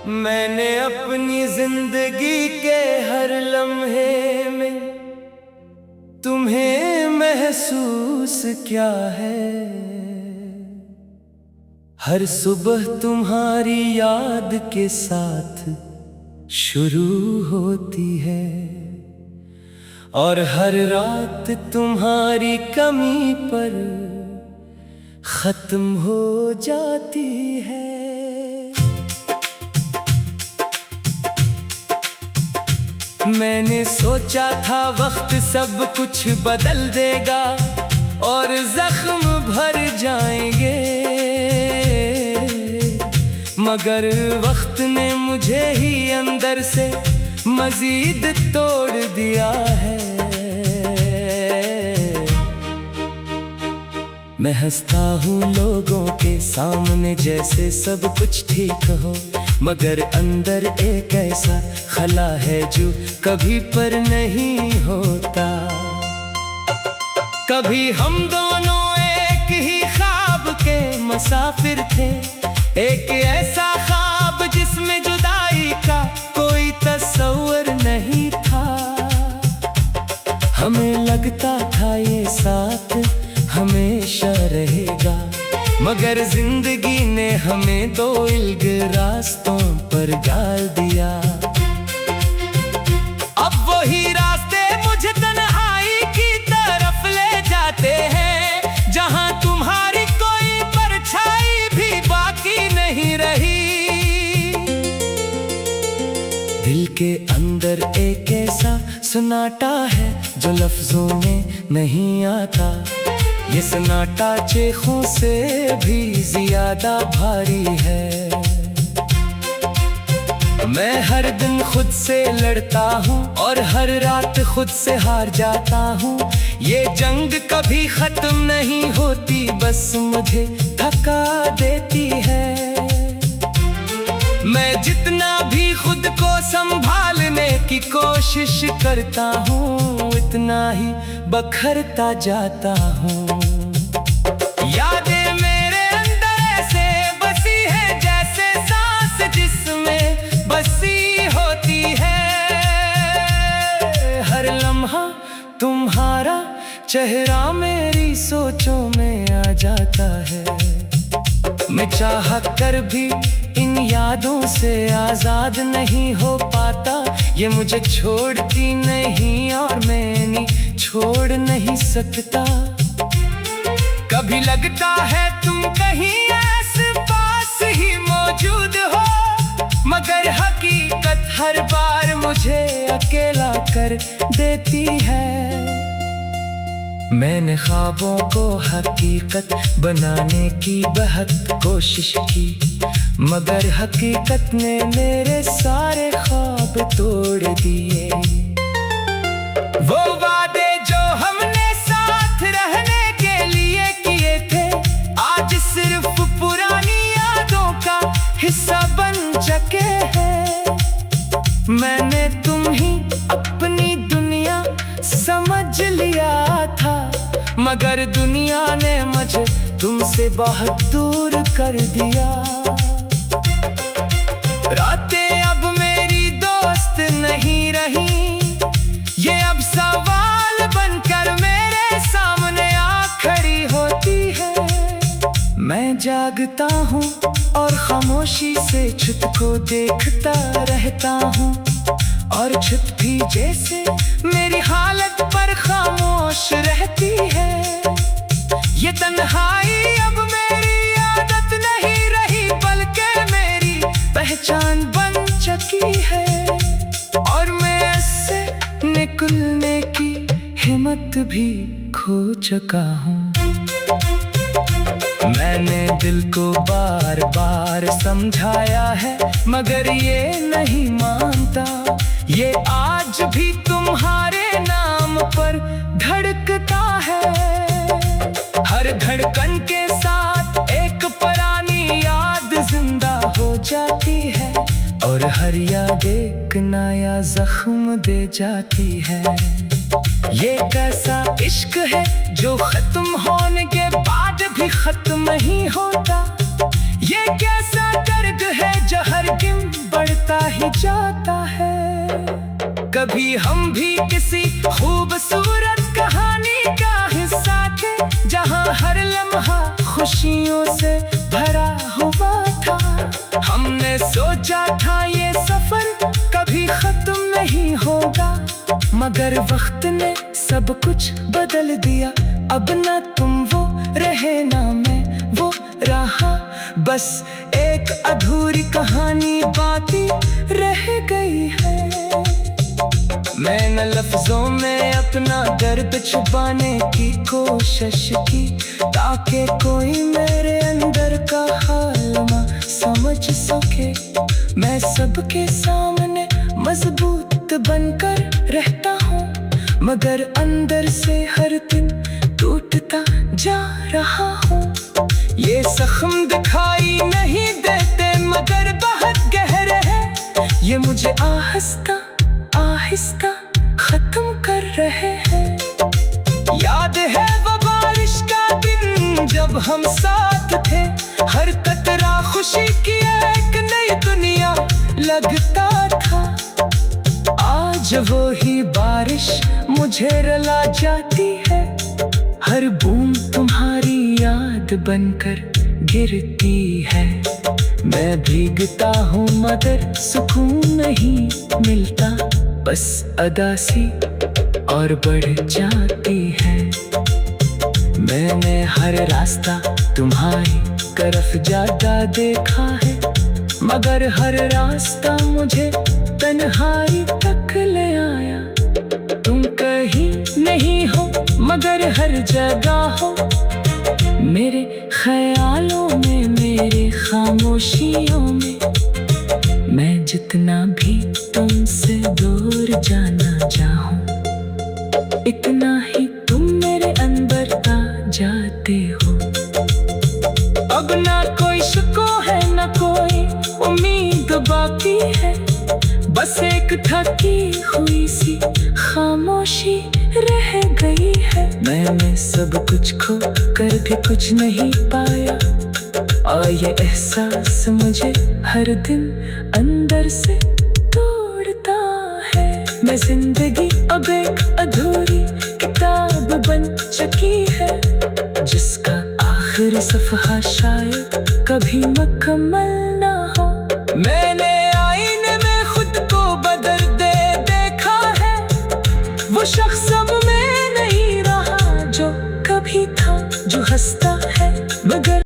मैंने अपनी जिंदगी के हर लम्हे में तुम्हें महसूस क्या है। हर सुबह तुम्हारी याद के साथ शुरू होती है और हर रात तुम्हारी कमी पर खत्म हो जाती है। मैंने सोचा था वक्त सब कुछ बदल देगा और जख्म भर जाएंगे, मगर वक्त ने मुझे ही अंदर से मजीद तोड़ दिया है। मैं हंसता हूँ लोगों के सामने जैसे सब कुछ ठीक हो, मगर अंदर एक ऐसा खला है जो कभी पर नहीं होता। कभी हम दोनों एक ही ख्वाब के मुसाफिर थे, एक ऐसा ख्वाब जिसमें जुदाई का कोई तस्वर नहीं था। हमें लगता था ये साथ हमेशा रहेगा, मगर जिंदगी ने हमें दो इल्ग रास्तों पर डाल दिया। अब वही रास्ते मुझे तन्हाई की तरफ ले जाते हैं, जहां तुम्हारी कोई परछाई भी बाकी नहीं रही। दिल के अंदर एक ऐसा सन्नाटा है जो लफ्जों में नहीं आता। ये सन्नाटा चीखों से भी ज्यादा भारी है। मैं हर दिन खुद से लड़ता हूँ और हर रात खुद से हार जाता हूँ। ये जंग कभी खत्म नहीं होती, बस मुझे थका देती है। मैं जितना भी खुद को संभालने की कोशिश करता हूँ, इतना ही बखरता जाता हूँ। यादें मेरे अंदर ऐसे बसी है जैसे सांस जिसमें बसी होती है। हर लम्हा तुम्हारा चेहरा मेरी सोचों में आ जाता है। मैं चाह कर भी इन यादों से आजाद नहीं हो पाता। ये मुझे छोड़ती नहीं और मैं नहीं छोड़ नहीं सकता। कभी लगता है तुम कहीं आस पास ही मौजूद हो, मगर हकीकत हर बार मुझे अकेला कर देती है। मैंने ख्वाबों को हकीकत बनाने की बहुत कोशिश की, मगर हकीकत ने मेरे सारे ख्वाब तोड़ दिए। वो वादे जो हमने साथ रहने के लिए किए थे, आज सिर्फ पुरानी यादों का हिस्सा बन चुके हैं। मैंने तुम ही अपनी दुनिया समझ लिया था, मगर दुनिया ने मुझे तुमसे बहुत दूर कर दिया। रातें अब मेरी दोस्त नहीं रही, ये अब सवाल बनकर मेरे सामने आ खड़ी होती है। मैं जागता हूँ और खामोशी से छत को देखता रहता हूँ, और छत भी जैसे मेरी हालत पर खामोश रहती है। ये तन्हाई अब मेरी आदत नहीं रही, बल्कि मेरी पहचान बन चुकी है, और मैं इससे निकलने की हिम्मत भी खो चुका हूँ। मैंने दिल को बार बार समझाया है, मगर ये नहीं मानता। ये आज भी तुम्हारे नाम पर धड़कता है। हर धड़कन के साथ एक पुरानी याद जिंदा हो जाती है, और हर याद एक नया जख्म दे जाती है। ये कैसा इश्क है जो खत्म होने के बाद भी खत्म नहीं होता। ये कैसा दर्द है जो हर दिन ही जाता है। कभी हम भी किसी खूबसूरत कहानी का हिस्सा थे, जहां हर लम्हा खुशियों से भरा हुआ था। हमने सोचा था ये सफर कभी खत्म नहीं होगा, मगर वक्त ने सब कुछ बदल दिया। अब ना तुम वो रहे ना मैं वो रहा, बस एक अधूरी कहानी बाकी रह गई है। मैंने लफ्जों में अपना दर्द छुपाने की कोशिश की, ताकि कोई मेरे अंदर का हाल ना समझ सके। मैं सबके सामने मजबूत बनकर रहता हूँ, मगर अंदर से हर दिन टूटता जा रहा हूँ। ये जख्म दिखाई नहीं देते मगर बहुत गहरे हैं, ये मुझे आहिस्ता आहिस्ता खत्म कर रहे हैं। याद है वो बारिश का दिन जब हम साथ थे, हर कतरा खुशी की एक नई दुनिया लगता था। आज वो ही बारिश मुझे रुला जाती है, हर बूंद तुम्हारी याद बनकर गिरती है। मैं भीगता हूँ मगर सुकून नहीं मिलता, बस अदासी और बढ़ जाती है। मैंने हर रास्ता तुम्हारी तरफ जाता देखा है, मगर हर रास्ता मुझे तन्हाई तक ले आया। तुम कहीं नहीं हो मगर हर जगह हो, मेरे ख्यालों में मेरे खामोशियों में। मैं जितना भी तुमसे दूर जाना चाहूं, इतना ही तुम मेरे अंदर आ जाते हो। अब ना कोई शिकवा है ना कोई उम्मीद बाकी है, बस एक थकी हुई सी खामोशी रह गई है। मैंने सब कुछ खो कर भी कुछ नहीं पाया, और ये एहसास मुझे हर दिन अंदर से तोड़ता है। मैं जिंदगी अब एक अधूरी किताब बन चुकी है, जिसका आखिरी सफ़हा शायद कभी मुकम्मल ना हो। मैंने आईने में खुद को बदलते देखा है, वो शख्स अब में नहीं रहा जो कभी था, जो हंसता